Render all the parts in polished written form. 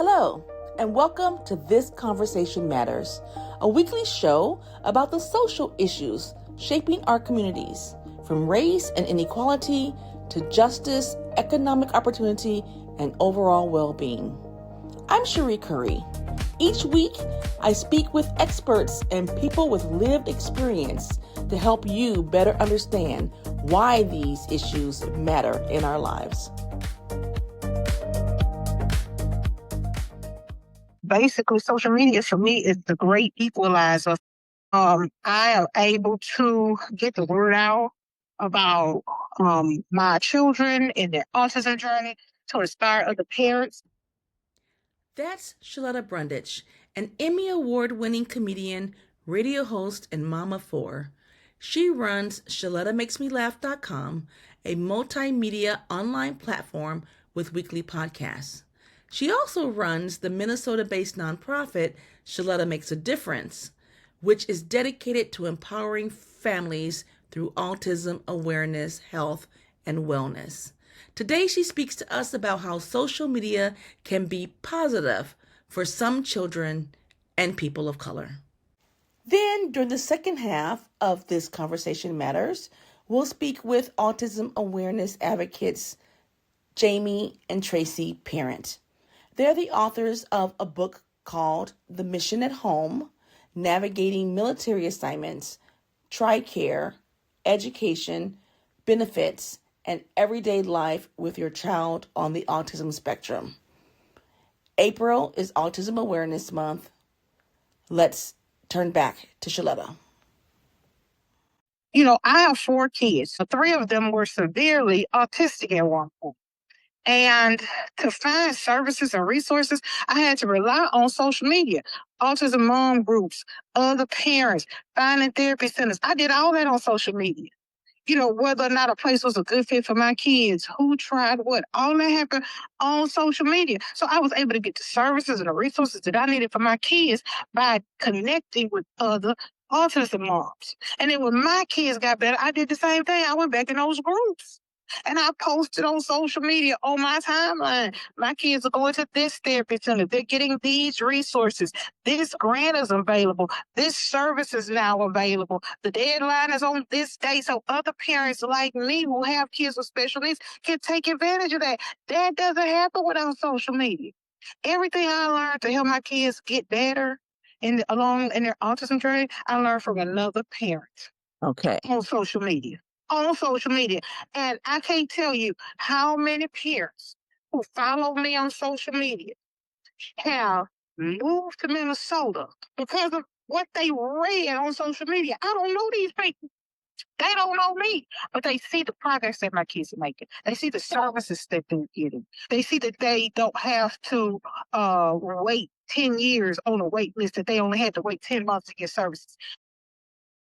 Hello, and welcome to This Conversation Matters, a weekly show about the social issues shaping our communities, from race and inequality to justice, economic opportunity, and overall well-being. I'm Cherie Curry. Each week, I speak with experts and people with lived experience to help you better understand why these issues matter in our lives. Basically, social media for me is the great equalizer. I am able to get the word out about my children and their autism journey to inspire other parents. That's Shaletta Brundage, an Emmy Award-winning comedian, radio host, and mom of four. She runs ShalettaMakesMeLaugh.com, a multimedia online platform with weekly podcasts. She also runs the Minnesota-based nonprofit Shaletta Makes a Difference, which is dedicated to empowering families through autism awareness, health, and wellness. Today, she speaks to us about how social media can be positive for some children and people of color. Then, during the second half of This Conversation Matters, we'll speak with autism awareness advocates Jaime and Tracy Parent. They're the authors of a book called The Mission at Home, Navigating Military Assignments, TRICARE, Education, Benefits, and Everyday Life with Your Child on the Autism Spectrum. April is Autism Awareness Month. Let's turn back to Shaletta. I have 4 kids. 3 of them were severely autistic at one point. And to find services and resources, I had to rely on social media, autism mom groups, other parents, finding therapy centers. I did all that on social media. Whether or not a place was a good fit for my kids, who tried what, all that happened on social media. So I was able to get the services and the resources that I needed for my kids by connecting with other autism moms. And then when my kids got better, I did the same thing. I went back in those groups. And I posted on social media on my timeline. My kids are going to this therapy center. They're getting these resources. This grant is available. This service is now available. The deadline is on this day. So other parents like me who have kids with special needs can take advantage of that. That doesn't happen without social media. Everything I learned to help my kids get better along in their autism journey, I learned from another parent. Okay. On social media. And I can't tell you how many parents who follow me on social media have moved to Minnesota because of what they read on social media. I don't know these people. They don't know me, but they see the progress that my kids are making. They see the services that they're getting. They see that they don't have to wait 10 years on a wait list, that they only had to wait 10 months to get services.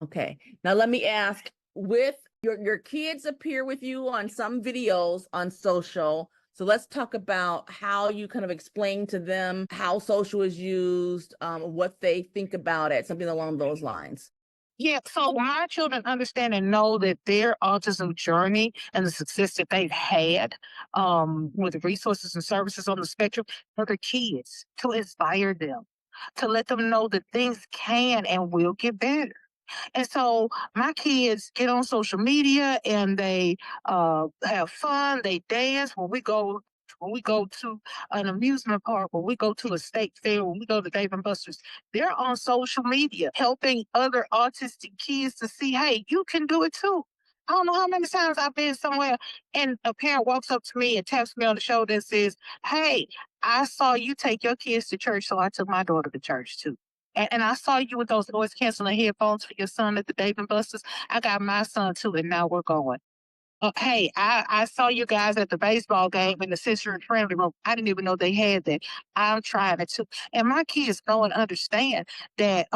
Okay. Now let me ask, with your kids appear with you on some videos on social. So let's talk about how you kind of explain to them how social is used, what they think about it, something along those lines. Yeah, so my children understand and know that their autism journey and the success that they've had with resources and services on the spectrum for their kids, to inspire them, to let them know that things can and will get better. And so my kids get on social media and they have fun, they dance when we go to an amusement park, when we go to a state fair, when we go to Dave and Buster's, they're on social media helping other autistic kids to see, hey, you can do it too. I don't know how many times I've been somewhere and a parent walks up to me and taps me on the shoulder and says, hey, I saw you take your kids to church, so I took my daughter to church too. And I saw you with those noise canceling headphones for your son at the Dave and Buster's. I got my son too, and now we're going. Hey, I saw you guys at the baseball game in the sensory friendly room. I didn't even know they had that. I'm trying it too. And my kids know and understand that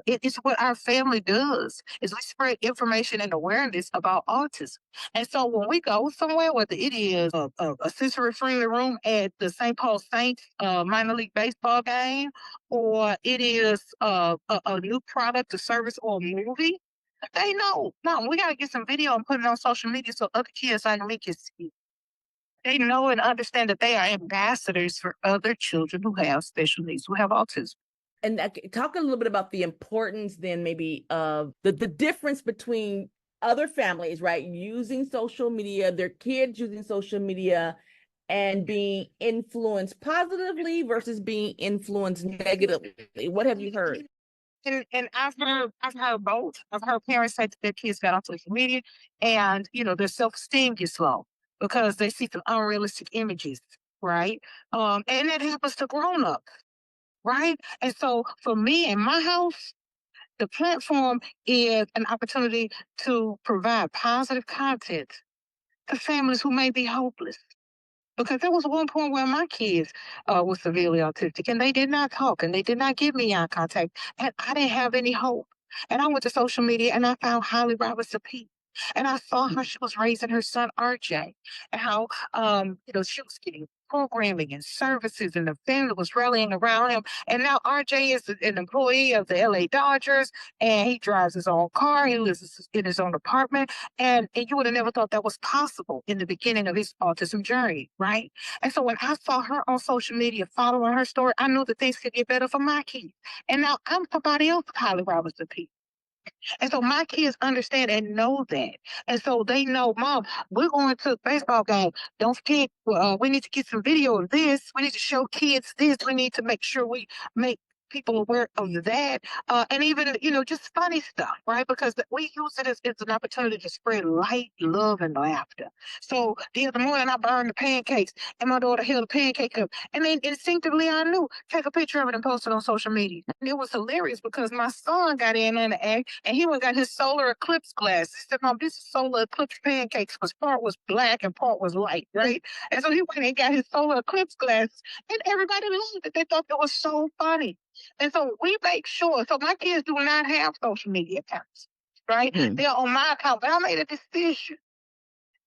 it's what our family does is we spread information and awareness about autism. And so when we go somewhere, whether it is a sensory friendly room at the St. Paul Saints minor league baseball game, or it is a new product, a service, or a movie, they know. No, we gotta get some video and put it on social media so other kids like me can see. They know and understand that they are ambassadors for other children who have special needs, who have autism. And talk a little bit about the importance then maybe of the difference between other families, right? Using social media, their kids using social media and being influenced positively versus being influenced negatively. What have you heard? And I've heard both. I've heard parents say that their kids got on social media and their self-esteem gets low because they see some unrealistic images, right? And that happens to grown-ups, right? And so for me in my house, the platform is an opportunity to provide positive content to families who may be hopeless. Because there was one point where my kids were severely autistic and they did not talk and they did not give me eye contact. And I didn't have any hope. And I went to social media and I found Holly Robinson Peete. And I saw how she was raising her son RJ and how she was getting programming and services and the family was rallying around him. And now RJ is an employee of the LA Dodgers and he drives his own car. He lives in his own apartment and you would have never thought that was possible in the beginning of his autism journey, right? And so when I saw her on social media following her story, I knew that things could get better for my kids. And now I'm somebody else with Holly Robinson Peete. And so my kids understand and know that. And so they know, Mom, we're going to a baseball game. Don't forget, we need to get some video of this. We need to show kids this. We need to make sure we make people aware of that. And even, just funny stuff, right? Because we use it as an opportunity to spread light, love, and laughter. So the other morning, I burned the pancakes, and my daughter held a pancake up. And then instinctively, I knew, take a picture of it and post it on social media. And it was hilarious because my son got in on the act and he went got his solar eclipse glasses. He said, Mom, this is solar eclipse pancakes because part was black and part was light, right? And so he went and got his solar eclipse glasses and everybody loved it. They thought it was so funny. And so we make sure, so my kids do not have social media accounts, right? They're on my account, but I made a decision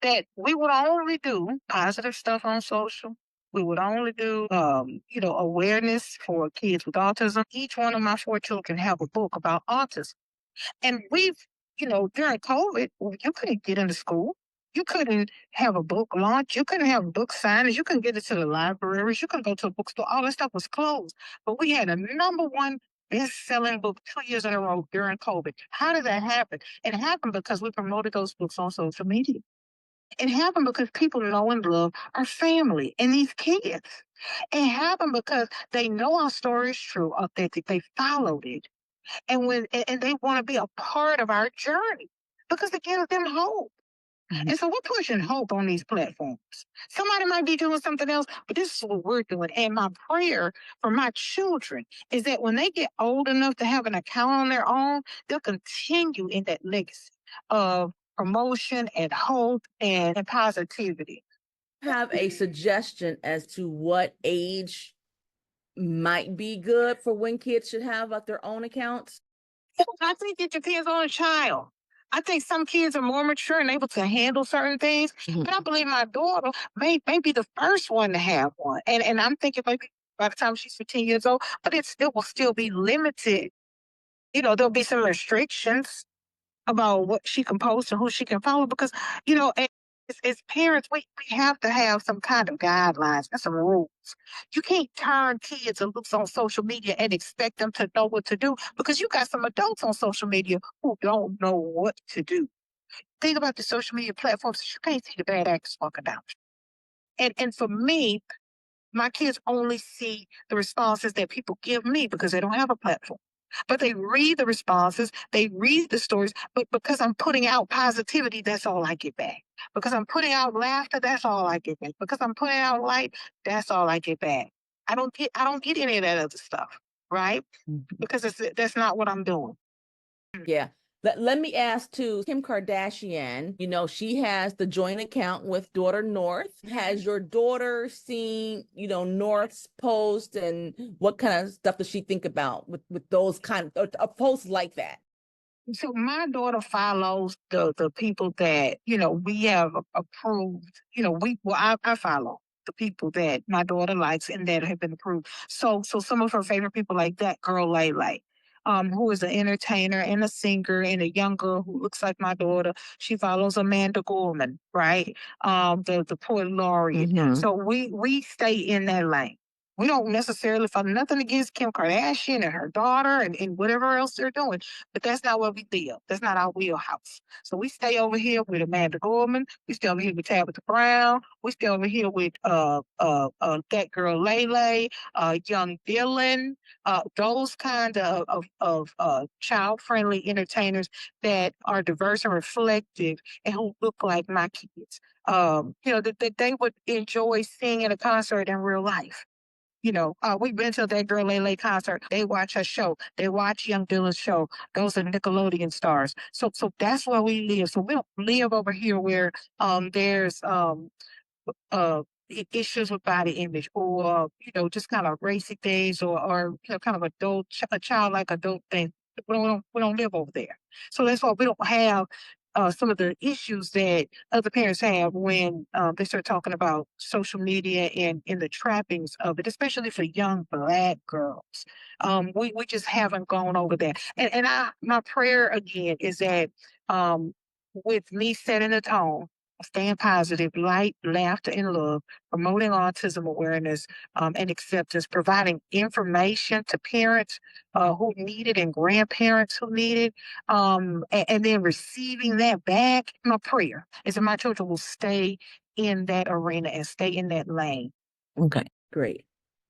that we would only do positive stuff on social. We would only do, awareness for kids with autism. Each one of my 4 children have a book about autism. And during COVID, you couldn't get into school. You couldn't have a book launch. You couldn't have book signings. You couldn't get into the libraries. You couldn't go to a bookstore. All that stuff was closed. But we had a number one best-selling book 2 years in a row during COVID. How did that happen? It happened because we promoted those books on social media. It happened because people know and love our family and these kids. It happened because they know our story is true, authentic. They followed it and they want to be a part of our journey because it gives them hope. And so we're pushing hope on these platforms. Somebody might be doing something else, but this is what we're doing. And my prayer for my children is that when they get old enough to have an account on their own, they'll continue in that legacy of promotion and hope and positivity. Have a suggestion as to what age might be good for when kids should have their own accounts? I think it depends on a child. I think some kids are more mature and able to handle certain things. But I believe my daughter may be the first one to have one. And I'm thinking maybe by the time she's 15 years old, but it will still be limited. There'll be some restrictions about what she can post and who she can follow because, as parents, we have to have some kind of guidelines and some rules. You can't turn kids loose on social media and expect them to know what to do because you got some adults on social media who don't know what to do. Think about the social media platforms. You can't see the bad actors walking down. And for me, my kids only see the responses that people give me because they don't have a platform. But they read the responses, they read the stories, but because I'm putting out positivity, that's all I get back. Because I'm putting out laughter, that's all I get back. Because I'm putting out light, that's all I get back. I don't get any of that other stuff, right? Because that's not what I'm doing. Yeah. Let me ask too, Kim Kardashian, she has the joint account with daughter North. Has your daughter seen, North's post and what kind of stuff does she think about with those kind of posts like that? So my daughter follows the people that we have approved. I follow the people that my daughter likes and that have been approved. So some of her favorite people like that girl Lay Lay. who is an entertainer and a singer, and a young girl who looks like my daughter. She follows Amanda Gorman, right? The poet laureate. So we stay in that lane. We don't necessarily find nothing against Kim Kardashian and her daughter and whatever else they're doing, but that's not where we deal. That's not our wheelhouse. So we stay over here with Amanda Gorman. We stay over here with Tabitha Brown. We stay over here with that girl Lele, young Dylan, those kind of child friendly entertainers that are diverse and reflective and who look like my kids. That they would enjoy seeing at a concert in real life. We've been to that girl Lele concert. They watch her show. They watch Young Dylan's show. Those are Nickelodeon stars. So that's where we live. So we don't live over here where there's issues with body image or just kind of racy things or kind of a childlike adult thing. We don't live over there. So that's why we don't have some of the issues that other parents have when they start talking about social media and in the trappings of it, especially for young Black girls. We just haven't gone over that. And my prayer again is that with me setting the tone, staying positive, light, laughter, and love, promoting autism awareness and acceptance, providing information to parents who need it and grandparents who need it, and then receiving that back. My prayer is that my children will stay in that arena and stay in that lane. Okay, great.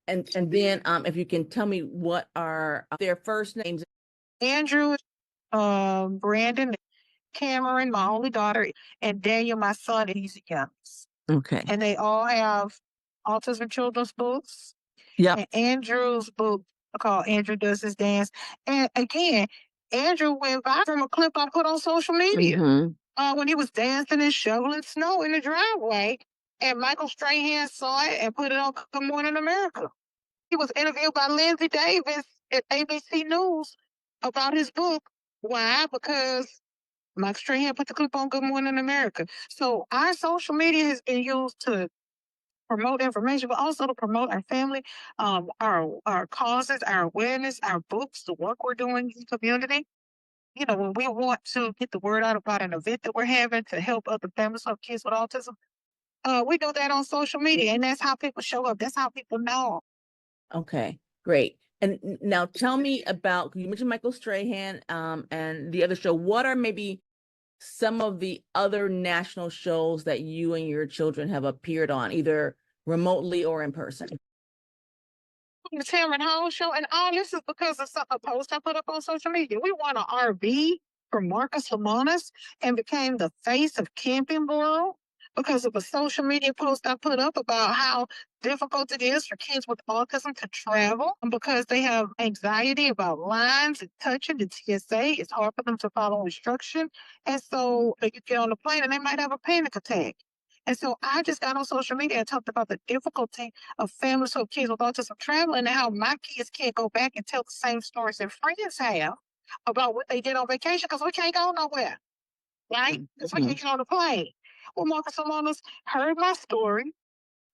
And then if you can tell me what are their first names. Andrew, Brandon, Cameron, my only daughter, and Daniel, my son, and he's the youngest. Okay. And they all have autism children's books. Yep. And Andrew's book called Andrew Does His Dance. And again, Andrew went by from a clip I put on social media when he was dancing and shoveling snow in the driveway. And Michael Strahan saw it and put it on Good Morning America. He was interviewed by Lindsay Davis at ABC News about his book. Why? Because Mike Strahan put the clip on Good Morning America. So our social media has been used to promote information, but also to promote our family, our causes, our awareness, our books, the work we're doing in the community. When we want to get the word out about an event that we're having to help other families of kids with autism, we do that on social media, and that's how people show up. That's how people know. Okay, great. And now tell me about, you mentioned Michael Strahan and the other show. What are maybe some of the other national shows that you and your children have appeared on, either remotely or in person? The Tamron Hall show, and all this is because of a post I put up on social media. We won an RV from Marcus Lemonis and became the face of Camping World because of a social media post I put up about how difficult it is for kids with autism to travel because they have anxiety about lines and touching and TSA. It's hard for them to follow instruction. And so they could get on the plane and they might have a panic attack. And so I just got on social media and talked about the difficulty of families of kids with autism traveling and how my kids can't go back and tell the same stories their friends have about what they did on vacation because we can't go nowhere, right? Because we can't get on the plane. Well, Marcus Salonis heard my story,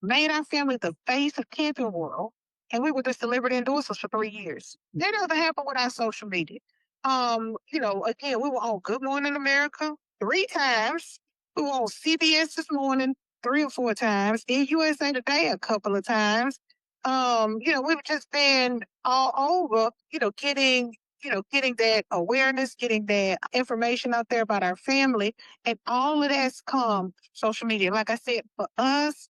made our family the face of Camping World, and we were the celebrity endorsers for 3 years. That doesn't happen with our social media. Again, we were on Good Morning America 3 times. We were on CBS this morning 3 or 4 times. In USA Today a couple of times. We've just been all over, getting that awareness, getting that information out there about our family. And all of that's come social media. Like I said, for us,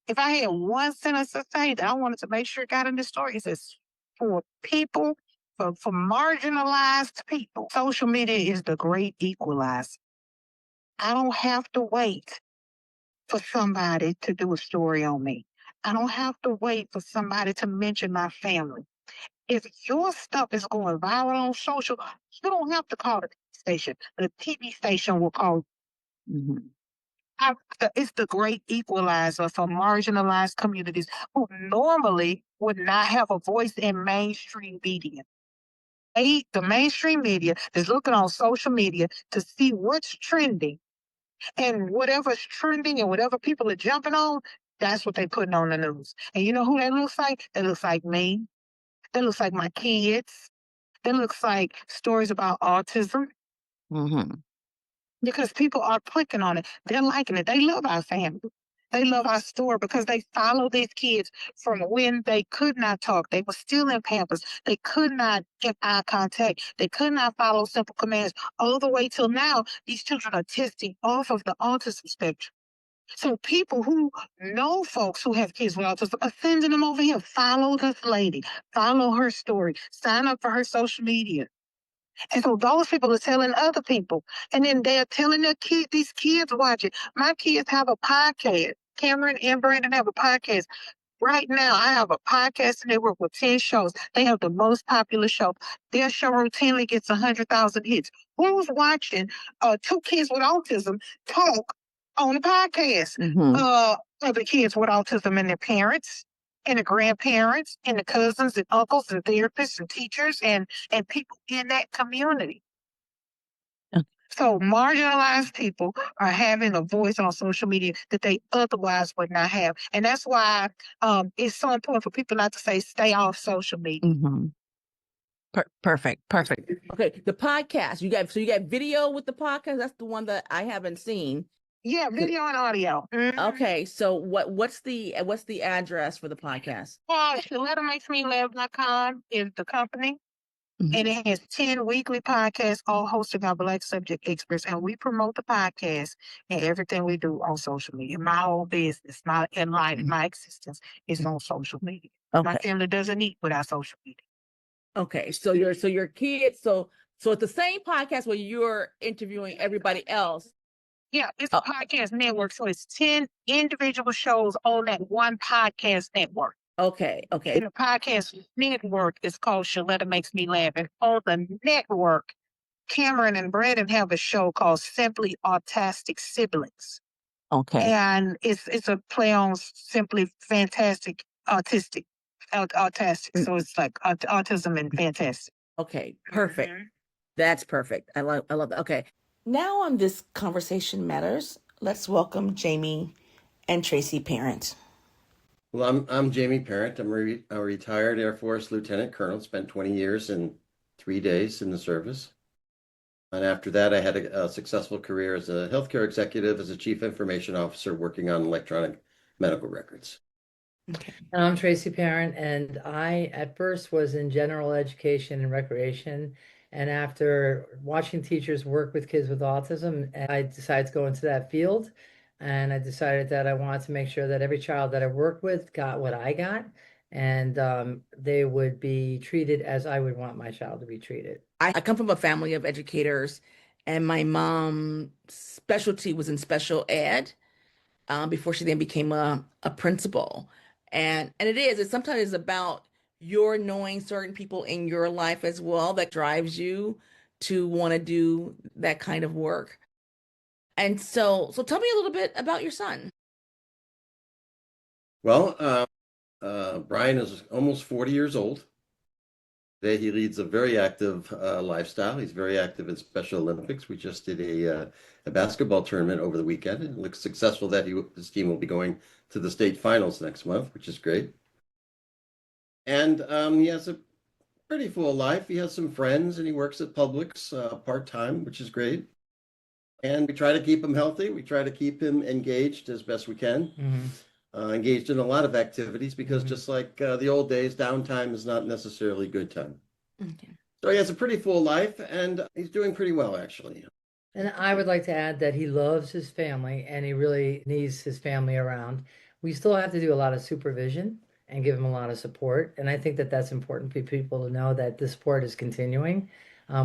if I had one sentence to say that I wanted to make sure it got in the story, it says for people, for marginalized people, social media is the great equalizer. I don't have to wait for somebody to do a story on me. I don't have to wait for somebody to mention my family. If your stuff is going viral on social, you don't have to call the station. The TV station will call. It's the great equalizer for marginalized communities who normally would not have a voice in mainstream media. The mainstream media is looking on social media to see what's trending, and whatever's trending and whatever people are jumping on, that's what they're putting on the news. And you know who that looks like? That looks like me. That looks like my kids. that looks like stories about autism Mm-hmm. because people are clicking on it. They're liking it. They love our family. They love our story because they follow these kids from when they could not talk. They were still in Pampers. They could not get eye contact. They could not follow simple commands all the way till now. These children are testing off of the autism spectrum. So people who know folks who have kids with autism are sending them over here. Follow this lady. Follow her story. Sign up for her social media. And so those people are telling other people. And then they're telling their kids, these kids watch it. My kids have a podcast. Cameron and Brandon have a podcast. Right now, I have a podcast network with 10 shows. They have the most popular show. Their show routinely gets 100,000 hits. Who's watching two kids with autism talk on a podcast? Mm-hmm. Other kids with autism and their parents and the grandparents and the cousins and uncles and therapists and teachers and people in that community. So marginalized people are having a voice on social media that they otherwise would not have. And that's why it's so important for people not to say stay off social media. Mm-hmm. Perfect. Perfect. Okay. The podcast you got video with the podcast. That's the one that I haven't seen. Yeah, video and audio. Okay. So what's the address for the podcast? ShalettaMakesMeLaugh.com is the company. Mhm. And it has 10 weekly podcasts, all hosted by Black subject experts. And we promote the podcast and everything we do on social media. My whole business, my life, my existence is on social media. My Okay. family doesn't eat without social media. Okay. So your kids, so it's the same podcast where you're interviewing everybody else. Yeah, it's a podcast network. So it's 10 individual shows on that one podcast network. Okay. Okay. And the podcast network is called Shaletta Makes Me Laugh. And on the network, Cameron and Brandon have a show called Simply Autistic Siblings. Okay. And it's a play on simply fantastic autistic. So it's like autism and fantastic. Okay. Perfect. That's perfect. I love that. Okay. Now on This Conversation Matters, let's welcome Jaime and Tracy Parent. Well, I'm Jaime Parent. I'm a retired Air Force Lieutenant Colonel. Spent 20 years and 3 days in the service. And after that, I had a successful career as a healthcare executive, as a chief information officer, working on electronic medical records. Okay. And I'm Tracy Parent, and I at first was in general education and recreation. And after watching teachers work with kids with autism, I decided to go into that field. And I decided that I wanted to make sure that every child that I worked with got what I got, and they would be treated as I would want my child to be treated. I come from a family of educators, and my mom's specialty was in special ed before she then became a principal. And it's sometimes about your knowing certain people in your life as well that drives you to want to do that kind of work. And so tell me a little bit about your son. Well, Brian is almost 40 years old. Today, he leads a very active lifestyle. He's very active in Special Olympics. We just did a basketball tournament over the weekend. It looks successful that his team will be going to the state finals next month, which is great. And he has a pretty full life. He has some friends and he works at Publix part-time, which is great. And we try to keep him healthy. We try to keep him engaged as best we can. Engaged in a lot of activities because just like the old days, downtime is not necessarily good time. Okay. So he has a pretty full life and he's doing pretty well, actually. And I would like to add that he loves his family and he really needs his family around. We still have to do a lot of supervision and give him a lot of support. And I think that that's important for people to know that the support is continuing.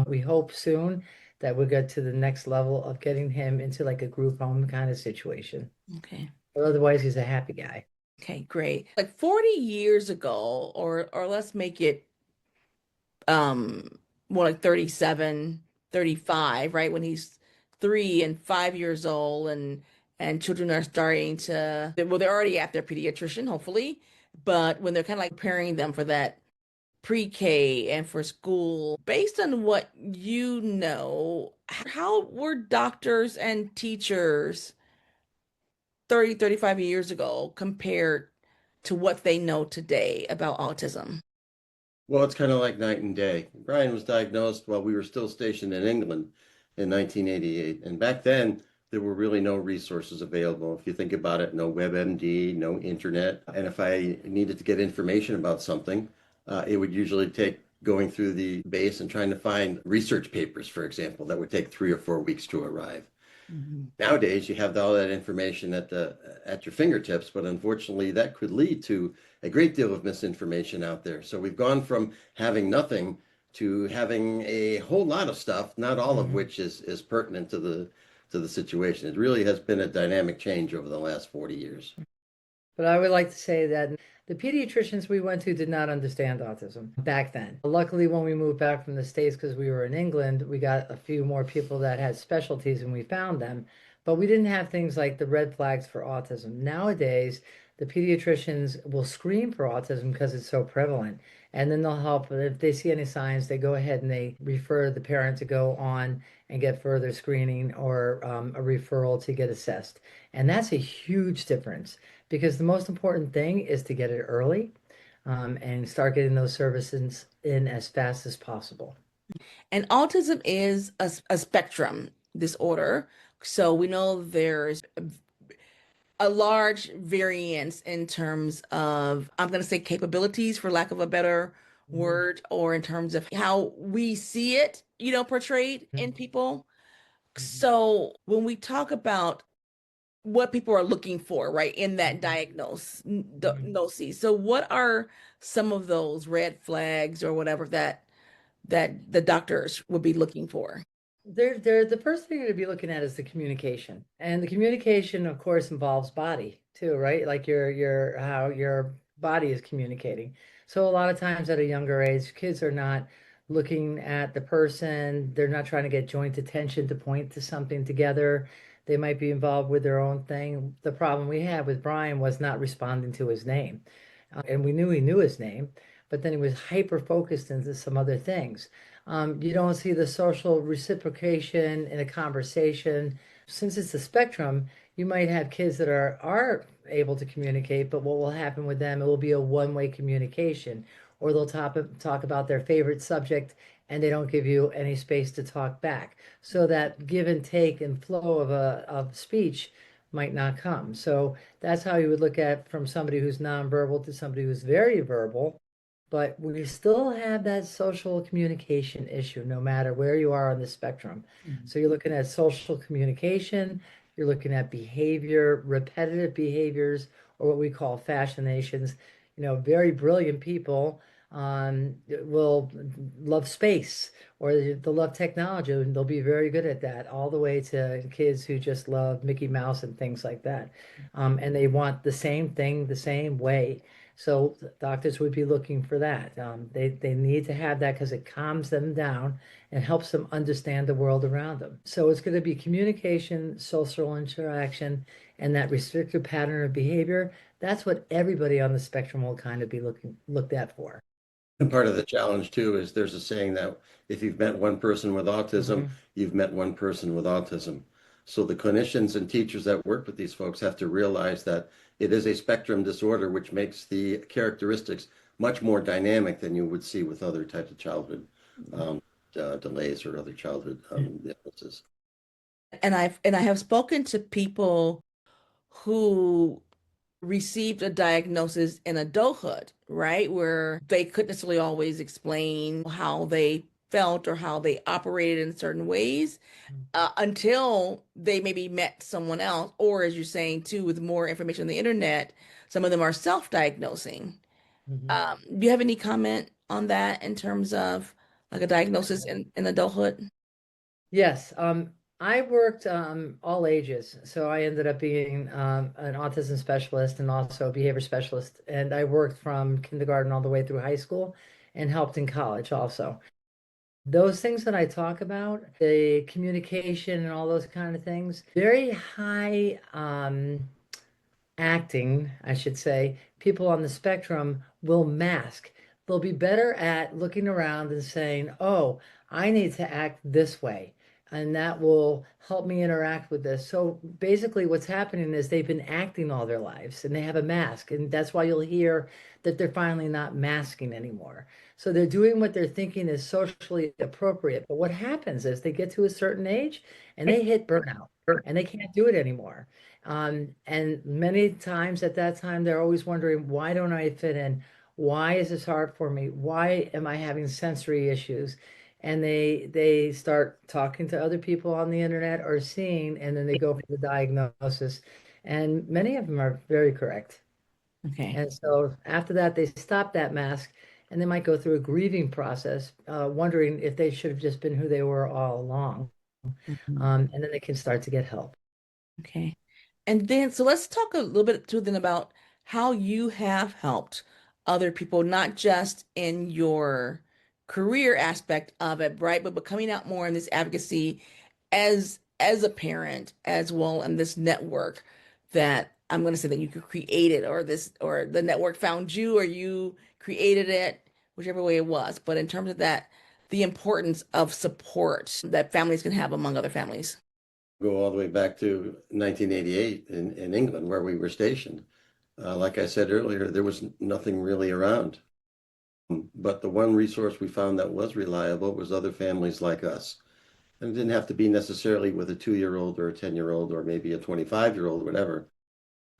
We hope soon that we'll get to the next level of getting him into like a group home kind of situation. Okay. But otherwise, he's a happy guy. Okay, great. Like 40 years ago, or let's make it more like 37, 35, right? When he's 3 and 5 years old and children are starting to, well, they're already at their pediatrician, hopefully, but when they're kind of like preparing them for that pre-K and for school, based on what you know, how were doctors and teachers 30, 35 years ago compared to what they know today about autism? Well, it's kind of like night and day. Brian was diagnosed while we were still stationed in England in 1988. And back then, there were really no resources available. If you think about it, no WebMD, no internet. And if I needed to get information about something, it would usually take going through the base and trying to find research papers, for example, that would take 3 or 4 weeks to arrive. Mhm. Nowadays, you have all that information at your fingertips, but unfortunately, that could lead to a great deal of misinformation out there. So we've gone from having nothing to having a whole lot of stuff, not all of which is pertinent to the situation. It really has been a dynamic change over the last 40 years. But I would like to say that the pediatricians we went to did not understand autism back then. Luckily, when we moved back from the States, because we were in England, we got a few more people that had specialties and we found them. But we didn't have things like the red flags for autism. Nowadays, the pediatricians will screen for autism because it's so prevalent. And then they'll help. If they see any signs, they go ahead and they refer the parent to go on and get further screening or a referral to get assessed. And that's a huge difference because the most important thing is to get it early and start getting those services in as fast as possible. And autism is a spectrum disorder. So we know there's a large variance in terms of, I'm going to say capabilities, for lack of a better Mhm. word, or in terms of how we see it, portrayed in people. Mhm. So when we talk about what people are looking for, right, in that Mhm. diagnosis, so what are some of those red flags or whatever that the doctors would be looking for? They're the first thing to be looking at is the communication. And the communication, of course, involves body too, right? Like your how your body is communicating. So a lot of times at a younger age, kids are not looking at the person, they're not trying to get joint attention to point to something together. They might be involved with their own thing. The problem we had with Brian was not responding to his name. And we knew he knew his name, but then he was hyper focused into some other things. You don't see the social reciprocation in a conversation. Since it's a spectrum, you might have kids that are able to communicate, but what will happen with them, it will be a one-way communication, or they'll talk about their favorite subject and they don't give you any space to talk back. So that give and take and flow of speech might not come. So that's how you would look at from somebody who's nonverbal to somebody who's very verbal. But we still have that social communication issue no matter where you are on the spectrum. Mhm. So you're looking at social communication, you're looking at behavior, repetitive behaviors, or what we call fascinations. Very brilliant people will love space or they'll love technology and they'll be very good at that, all the way to kids who just love Mickey Mouse and things like that. And they want the same thing the same way. So doctors would be looking for that. They need to have that because it calms them down and helps them understand the world around them. So it's going to be communication, social interaction, and that restrictive pattern of behavior. That's what everybody on the spectrum will kind of be looked at for. And part of the challenge too is there's a saying that if you've met one person with autism, Mhm. you've met one person with autism. So the clinicians and teachers that work with these folks have to realize that it is a spectrum disorder, which makes the characteristics much more dynamic than you would see with other types of childhood um, delays or other childhood illnesses. And I have spoken to people who received a diagnosis in adulthood, right? Where they couldn't necessarily always explain how they felt or how they operated in certain ways until they maybe met someone else. Or, as you're saying too, with more information on the internet, some of them are self-diagnosing. Mhm. Do you have any comment on that in terms of like a diagnosis in adulthood? Yes, I worked all ages. So I ended up being an autism specialist and also a behavior specialist. And I worked from kindergarten all the way through high school and helped in college also. Those things that I talk about, the communication and all those kind of things, very high acting, I should say, people on the spectrum will mask. They'll be better at looking around and saying, oh, I need to act this way. and that will help me interact with this. So basically, what's happening is they've been acting all their lives and they have a mask. And that's why you'll hear that they're finally not masking anymore. So they're doing what they're thinking is socially appropriate. But what happens is they get to a certain age and they hit burnout and they can't do it anymore. And many times at that time, they're always wondering, why don't I fit in? Why is this hard for me? Why am I having sensory issues? And they start talking to other people on the internet or seeing, and then they go for the diagnosis. And many of them are very correct. Okay. And so after that, they stop that mask and they might go through a grieving process, wondering if they should have just been who they were all along. Mhm. And then they can start to get help. Okay. And then, so let's talk a little bit too then about how you have helped other people, not just in your career aspect of it, right? But coming out more in this advocacy as a parent as well, and this network that I'm going to say that you created, or this, or the network found you, or you created it, whichever way it was. But in terms of that, the importance of support that families can have among other families. Go all the way back to 1988 in England, where we were stationed. Like I said earlier, there was nothing really around. But the one resource we found that was reliable was other families like us. And it didn't have to be necessarily with a 2-year-old or a 10-year-old or maybe a 25-year-old, whatever.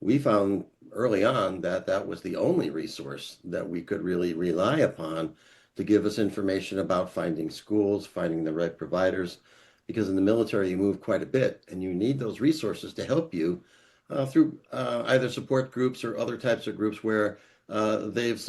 We found early on that that was the only resource that we could really rely upon to give us information about finding schools, finding the right providers, because in the military you move quite a bit and you need those resources to help you through either support groups or other types of groups where they've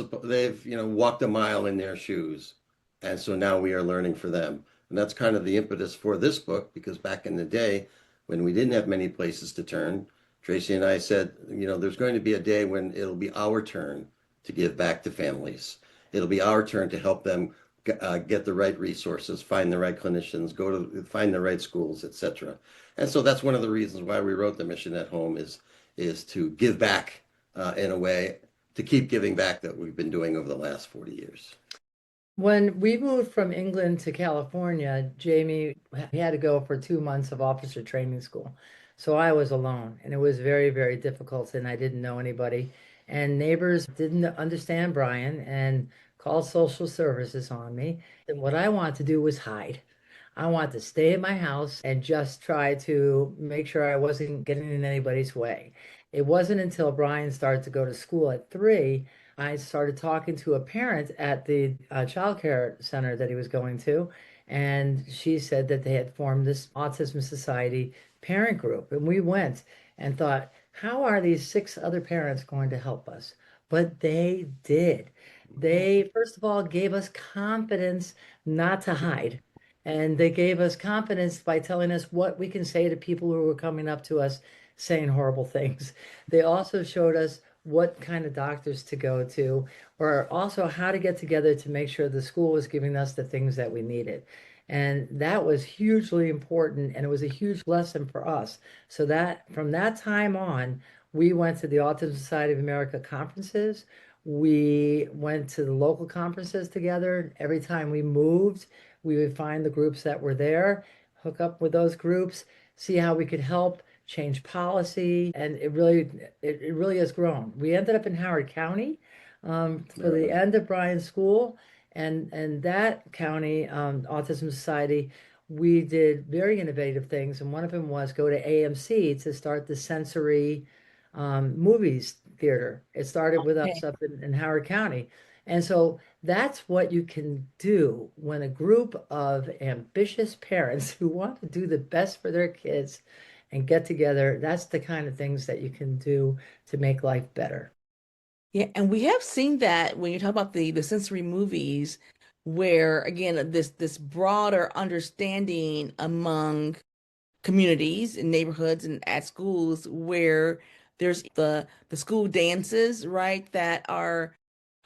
walked a mile in their shoes, and so now we are learning for them. And that's kind of the impetus for this book, because back in the day when we didn't have many places to turn, Tracy and I said, there's going to be a day when it'll be our turn to give back to families. It'll be our turn to help them get the right resources, find the right clinicians, find the right schools, etc. And so that's one of the reasons why we wrote The Mission at Home is to give back in a way, to keep giving back that we've been doing over the last 40 years. When we moved from England to California, Jamie he had to go for 2 months of officer training school. So I was alone, and it was very, very difficult, and I didn't know anybody. And neighbors didn't understand Brian and called social services on me. And what I wanted to do was hide. I wanted to stay in my house and just try to make sure I wasn't getting in anybody's way. It wasn't until Brian started to go to school at 3 I started talking to a parent at the childcare center that he was going to, and she said that they had formed this Autism Society parent group. And we went and thought, how are these 6 other parents going to help us? But they did. They, first of all, gave us confidence not to hide. And they gave us confidence by telling us what we can say to people who were coming up to us saying horrible things. They also showed us what kind of doctors to go to, or also how to get together to make sure the school was giving us the things that we needed. And that was hugely important, and it was a huge lesson for us. So that from that time on, we went to the Autism Society of America conferences. We went to the local conferences together. Every time we moved, we would find the groups that were there, hook up with those groups, see how we could help change policy, and it really has grown. We ended up in Howard County for the end of Bryan's school, and that county Autism Society, we did very innovative things, and one of them was go to AMC to start the sensory movies theater. It started with us up in Howard County. And so that's what you can do when a group of ambitious parents who want to do the best for their kids and get together. That's the kind of things that you can do to make life better. Yeah, and we have seen that when you talk about the sensory movies, where again this broader understanding among communities and neighborhoods and at schools, where there's the school dances, right? That are,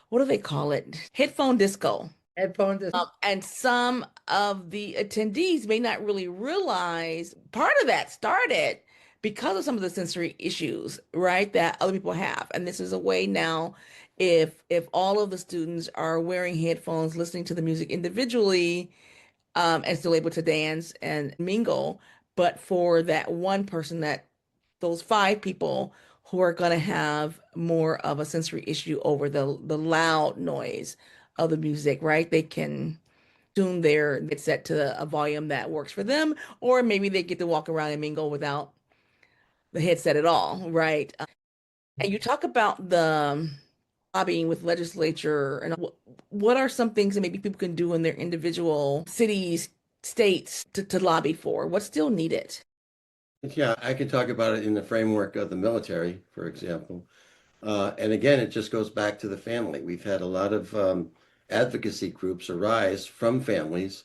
what do they call it? Headphone disco. Headphones. And some of the attendees may not really realize part of that started because of some of the sensory issues, right, that other people have. And this is a way now, if all of the students are wearing headphones, listening to the music individually, and still able to dance and mingle. But for that one person, that those five people who are going to have more of a sensory issue over the loud noise of the music, right? They can tune their headset to a volume that works for them, or maybe they get to walk around and mingle without the headset at all, right? And you talk about the lobbying with legislature, and what are some things that maybe people can do in their individual cities, states to lobby for? What's still needed? Yeah, I can talk about it in the framework of the military, for example. And again, it just goes back to the family. We've had a lot of advocacy groups arise from families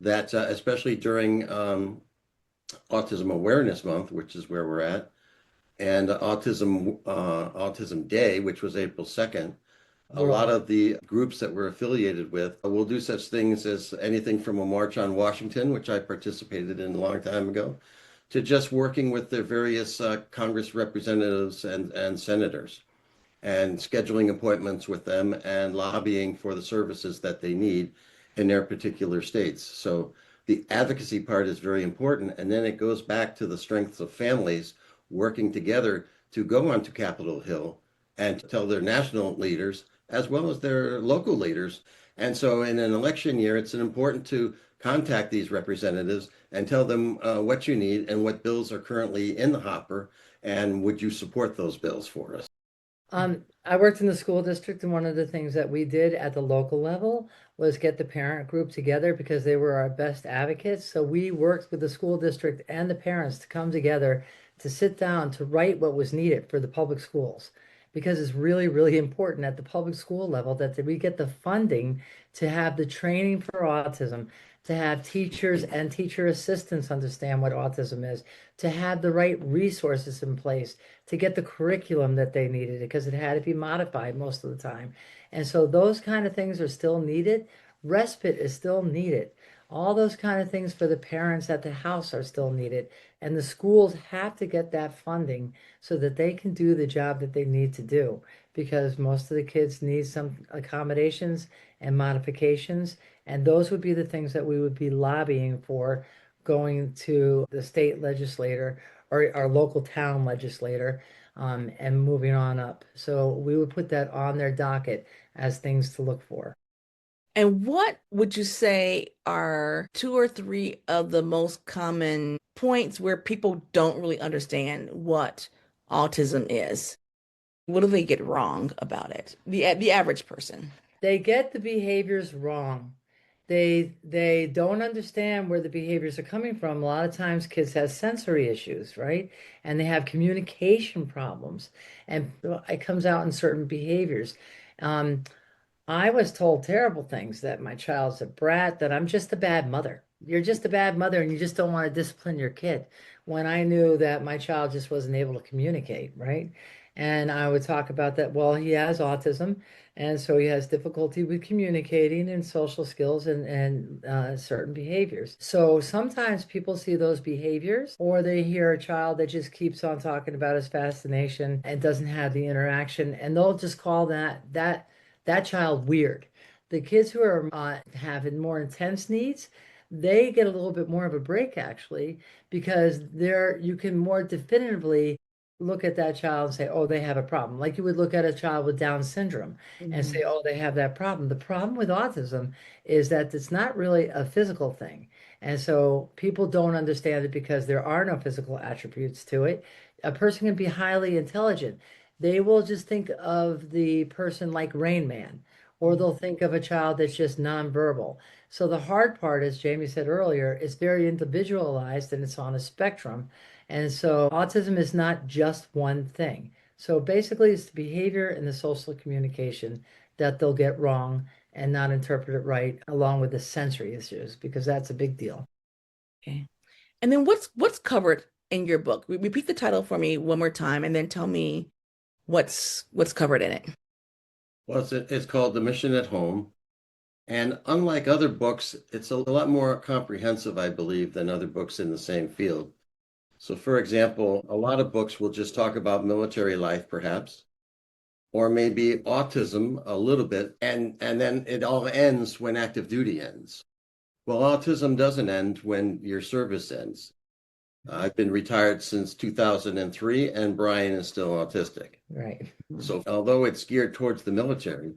that, especially during Autism Awareness Month, which is where we're at, and Autism Day, which was April 2nd. A lot of the groups that we're affiliated with will do such things as anything from a March on Washington, which I participated in a long time ago, to just working with their various Congress representatives and senators and scheduling appointments with them and lobbying for the services that they need in their particular states. So the advocacy part is very important. And then it goes back to the strengths of families working together to go onto Capitol Hill and to tell their national leaders as well as their local leaders. And so in an election year, it's important to contact these representatives and tell them what you need and what bills are currently in the hopper. And would you support those bills for us? I worked in the school district, and one of the things that we did at the local level was get the parent group together because they were our best advocates. So we worked with the school district and the parents to come together to sit down to write what was needed for the public schools. Because it's really, really important at the public school level that we get the funding to have the training for autism, to have teachers and teacher assistants understand what autism is, to have the right resources in place, to get the curriculum that they needed because it had to be modified most of the time. And so those kind of things are still needed. Respite is still needed. All those kind of things for the parents at the house are still needed. And the schools have to get that funding so that they can do the job that they need to do, because most of the kids need some accommodations and modifications. And those would be the things that we would be lobbying for, going to the state legislator or our local town legislator, and moving on up. So we would put that on their docket as things to look for. And what would you say are two or three of the most common points where people don't really understand what autism is? What do they get wrong about it? The average person. They get the behaviors wrong. They don't understand where the behaviors are coming from. A lot of times kids have sensory issues, right? And they have communication problems, and it comes out in certain behaviors. Um, I was told terrible things, that my child's a brat, that I'm just a bad mother. You're just a bad mother and you just don't want to discipline your kid. When I knew that my child just wasn't able to communicate, right? And I would talk about that. Well, he has autism, and so he has difficulty with communicating and social skills and certain behaviors. So sometimes people see those behaviors, or they hear a child that just keeps on talking about his fascination and doesn't have the interaction, and they'll just call that child weird. The kids who are having more intense needs, they get a little bit more of a break actually, because you can more definitively look at that child and say, oh, they have a problem. Like you would look at a child with Down syndrome and say, oh, they have that problem. The problem with autism is that it's not really a physical thing. And so people don't understand it because there are no physical attributes to it. A person can be highly intelligent. They will just think of the person like Rain Man, or they'll think of a child that's just nonverbal. So the hard part, as Jamie said earlier, is very individualized and it's on a spectrum. And so autism is not just one thing. So basically, it's the behavior and the social communication that they'll get wrong and not interpret it right, along with the sensory issues, because that's a big deal. Okay. And then what's covered in your book? Repeat the title for me one more time, and then tell me what's covered in it. Well, it's called The Mission at Home. And unlike other books, it's a lot more comprehensive, I believe, than other books in the same field. So, for example, a lot of books will just talk about military life, perhaps, or maybe autism a little bit, and then it all ends when active duty ends. Well, autism doesn't end when your service ends. I've been retired since 2003, and Brian is still autistic. Right. So, although it's geared towards the military,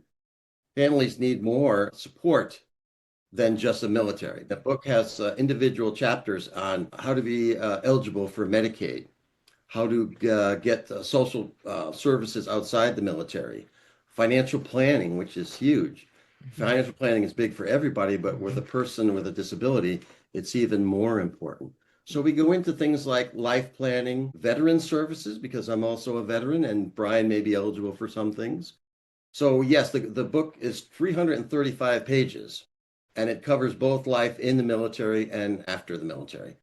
families need more support than just the military. The book has individual chapters on how to be eligible for Medicaid, how to get social services outside the military, financial planning, which is huge. Financial planning is big for everybody, but with a person with a disability, it's even more important. So we go into things like life planning, veteran services, because I'm also a veteran and Brian may be eligible for some things. So yes, the book is 335 pages and it covers both life in the military and after the military.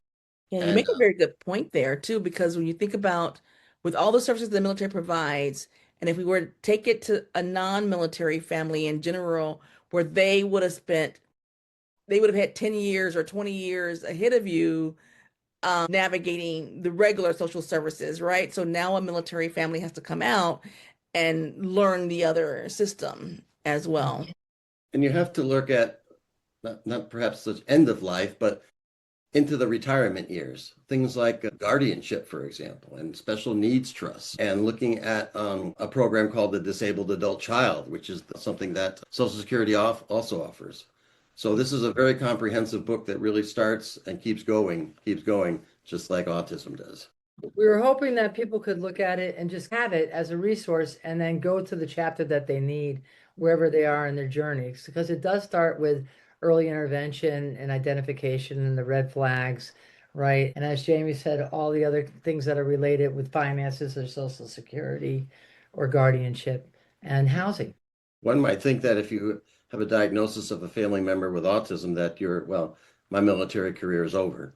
Yeah, you And make a very good point there too, because when you think about with all the services the military provides, and if we were to take it to a non-military family in general, where they would have had 10 years or 20 years ahead of you navigating the regular social services, right? So now a military family has to come out and learn the other system as well. and you have to look at not perhaps the end of life, but into the retirement years. Things like guardianship, for example, and special needs trusts, and looking at a program called the Disabled Adult Child, which is something that Social Security also offers. So this is a very comprehensive book that really starts and keeps going, just like autism does. We were hoping that people could look at it and just have it as a resource and then go to the chapter that they need wherever they are in their journey. Because it does start with early intervention and identification and the red flags, right? And as Jamie said, all the other things that are related with finances or social security or guardianship and housing. One might think that if you have a diagnosis of a family member with autism, that well, my military career is over.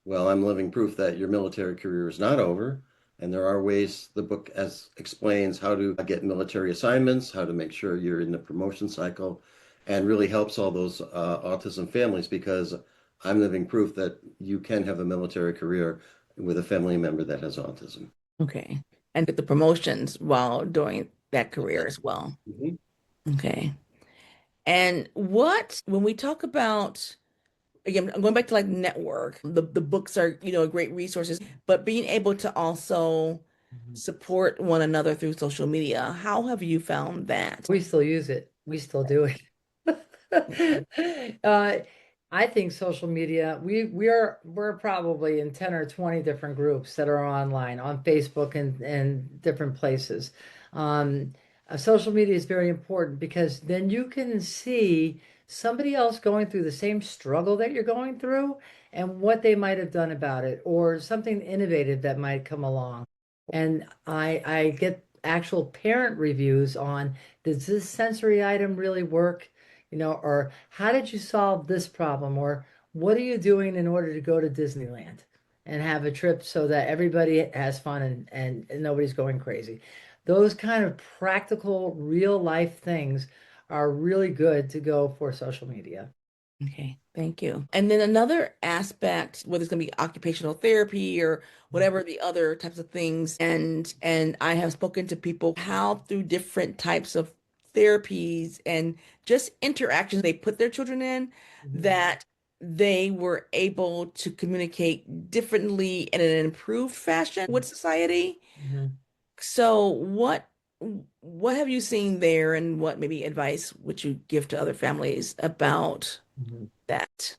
Well, I'm living proof that your military career is not over. And there are ways the book as explains how to get military assignments, how to make sure you're in the promotion cycle, and really helps all those autism families because I'm living proof that you can have a military career with a family member that has autism. Okay. And get the promotions while doing that career as well. Mhm. Okay. And when we talk about, again, I'm going back to like network, the books are, great resources, but being able to also support one another through social media, how have you found that? We still use it. We still do it. Uh, I think social media, we're probably in 10 or 20 different groups that are online on Facebook and different places. Social media is very important because then you can see somebody else going through the same struggle that you're going through and what they might have done about it, or something innovative that might come along. And I get actual parent reviews on, does this sensory item really work? Or how did you solve this problem? Or what are you doing in order to go to Disneyland and have a trip so that everybody has fun and nobody's going crazy? Those kind of practical, real life things are really good to go for social media. Okay, thank you. And then another aspect, whether it's going to be occupational therapy or whatever the other types of things, and I have spoken to people how through different types of therapies and just interactions they put their children in, that they were able to communicate differently in an improved fashion with society. Mhm. So what have you seen there, and what maybe advice would you give to other families about Mhm. that?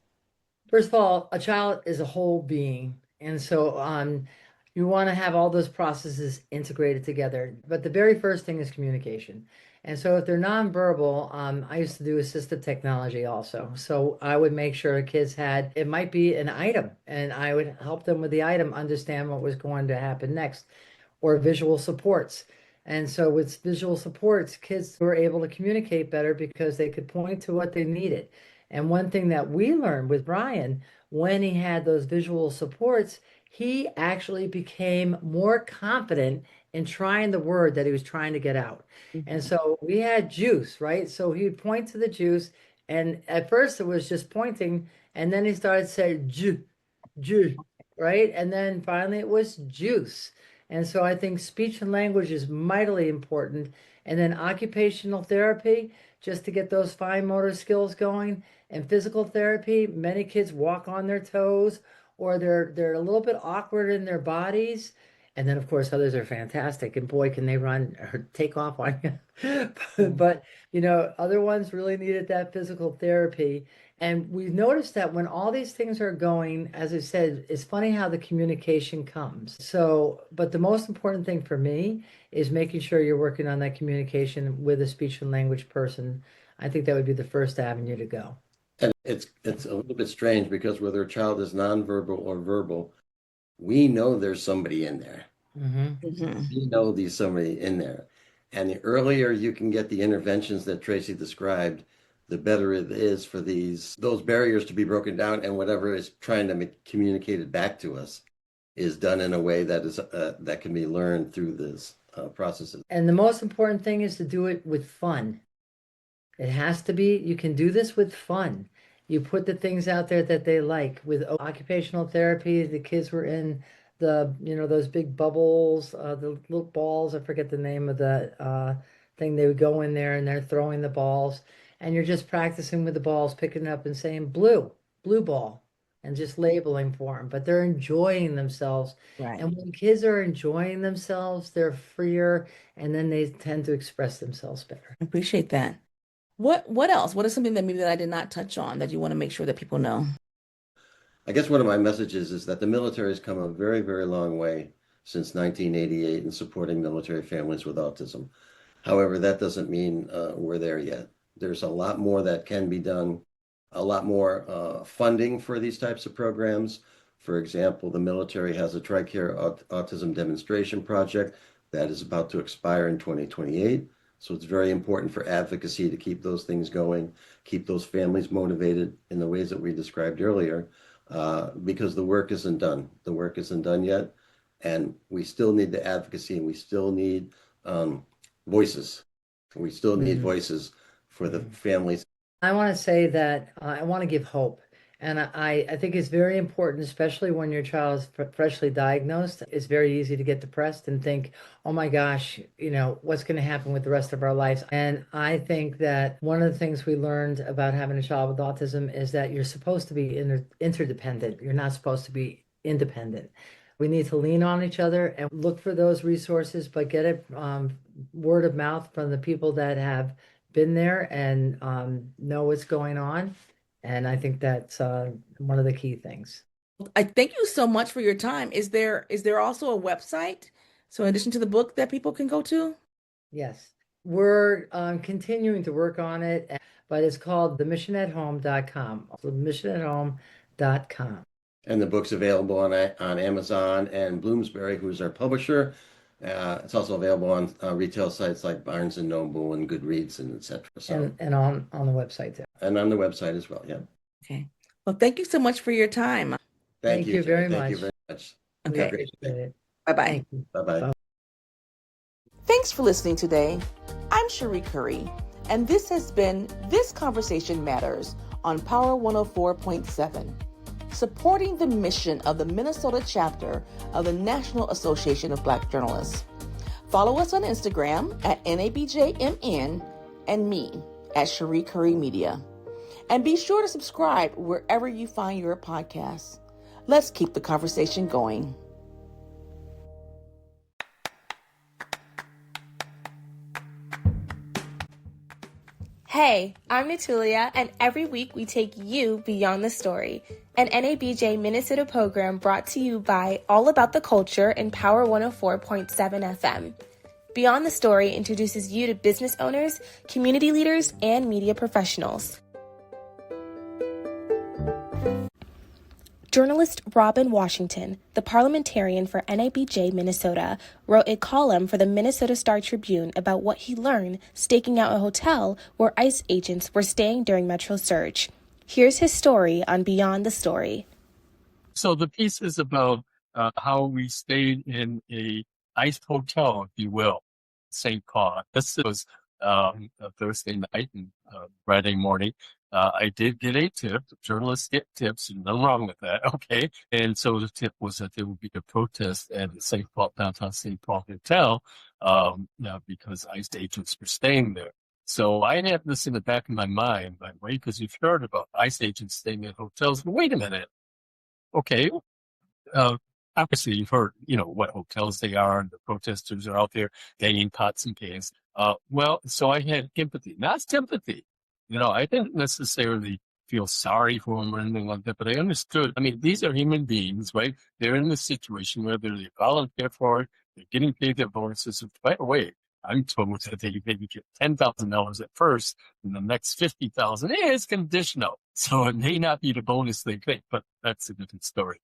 First of all, a child is a whole being. And so you want to have all those processes integrated together. But the very first thing is communication. And so if they're nonverbal, I used to do assistive technology also. So I would make sure kids had, it might be an item, and I would help them with the item, understand what was going to happen next, or visual supports. And so with visual supports, kids were able to communicate better because they could point to what they needed. And one thing that we learned with Brian, when he had those visual supports, he actually became more confident in trying the word that he was trying to get out. And so we had juice, right? So he'd point to the juice, and at first it was just pointing, and then he started saying ju, right? And then finally it was juice. And so I think speech and language is mightily important. And then occupational therapy, just to get those fine motor skills going. And physical therapy, many kids walk on their toes or they're a little bit awkward in their bodies. And then, of course, others are fantastic. And boy, can they run or take off on you. But, other ones really needed that physical therapy. And we've noticed that when all these things are going, as I said, it's funny how the communication comes. So, but the most important thing for me is making sure you're working on that communication with a speech and language person. I think that would be the first avenue to go. And it's a little bit strange because whether a child is nonverbal or verbal, we know there's somebody in there. We know there's somebody in there. And the earlier you can get the interventions that Tracy described, the better it is for those barriers to be broken down, and whatever is trying to be communicated back to us is done in a way that is that can be learned through this processes. And the most important thing is to do it with fun. It has to be, you can do this with fun. You put the things out there that they like. With occupational therapy, the kids were in those big bubbles, the little balls, I forget the name of the thing. They would go in there and they're throwing the balls, and you're just practicing with the balls, picking it up and saying blue ball, and just labeling for them. But they're enjoying themselves. Right. And when kids are enjoying themselves, they're freer, and then they tend to express themselves better. I appreciate that. What else? What is something that maybe that I did not touch on that you want to make sure that people know? I guess one of my messages is that the military has come a very, very long way since 1988 in supporting military families with autism. However, that doesn't mean we're there yet. There's a lot more that can be done, a lot more funding for these types of programs. For example, the military has a TRICARE autism demonstration project that is about to expire in 2028. So it's very important for advocacy to keep those things going, keep those families motivated in the ways that we described earlier, because the work isn't done. The work isn't done yet. And we still need the advocacy, and we still need voices. We still need voices for the families. I want to say that I want to give hope. And I think it's very important, especially when your child is freshly diagnosed. It's very easy to get depressed and think, oh my gosh, what's going to happen with the rest of our lives? And I think that one of the things we learned about having a child with autism is that you're supposed to be interdependent. You're not supposed to be independent. We need to lean on each other and look for those resources, but get it word of mouth from the people that have been there and know what's going on. And I think that's one of the key things. I thank you so much for your time. Is there also a website? So in addition to the book that people can go to? Yes, we're continuing to work on it, but it's called themissionathome.com. So themissionathome.com. And the book's available on Amazon and Bloomsbury, who's our publisher. It's also available on retail sites like Barnes & Noble and Goodreads and etc. So, and on the website too. And on the website as well, yeah. Okay. Well, thank you so much for your time. Thank you very Thank much. you very much. Okay. Appreciate it. Bye-bye. Thank you. Bye-bye. Thanks for listening today. I'm Cherie Curry, and this has been This Conversation Matters on Power 104.7, supporting the mission of the Minnesota chapter of the National Association of Black Journalists. Follow us on Instagram at NABJMN and me at Cherie Curry Media. And be sure to subscribe wherever you find your podcasts. Let's keep the conversation going. Hey, I'm Natulia, and every week we take you beyond the story, an NABJ Minnesota program brought to you by All About the Culture and Power 104.7 FM. Beyond the Story introduces you to business owners, community leaders, and media professionals. Journalist Robin Washington, the parliamentarian for NABJ Minnesota, wrote a column for the Minnesota Star Tribune about what he learned staking out a hotel where ICE agents were staying during Metro Surge. Here's his story on Beyond the Story. So the piece is about how we stayed in a ICE hotel, if you will, St. Paul. This was Thursday night and Friday morning. I did get a tip. Journalists get tips, and nothing wrong with that. Okay. And so the tip was that there would be a protest at the St. Paul, downtown St. Paul Hotel, because ICE agents were staying there. So I had this in the back of my mind, by the way, because you've heard about ICE agents staying at hotels. But wait a minute. Okay. Obviously, you've heard, what hotels they are, and the protesters are out there banging pots and pans. Well, so I had empathy, not sympathy. I didn't necessarily feel sorry for them or anything like that, but I understood. I mean, these are human beings, right? They're in this situation where they volunteer for it, they're getting paid their bonuses. And by the way, I'm told that they maybe get $10,000 at first, and the next 50,000 is conditional. So it may not be the bonus they think, but that's a different story.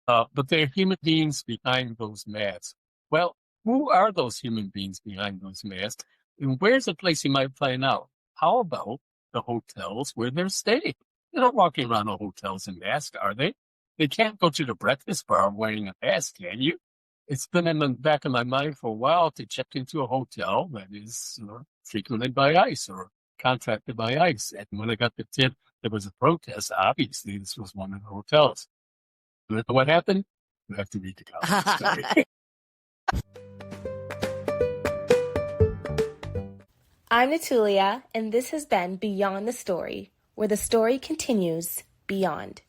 But they're human beings behind those masks. Well, who are those human beings behind those masks? And where's the place you might find out? How about the hotels where they're staying? They're not walking around the hotels in masks, are they? They can't go to the breakfast bar wearing a mask, can you? It's been in the back of my mind for a while to check into a hotel that is frequented by ICE or contracted by ICE. And when I got the tip there was a protest, obviously this was one of the hotels. What happened? You have to read the comments. Sorry. I'm Natulia, and this has been Beyond the Story, where the story continues beyond.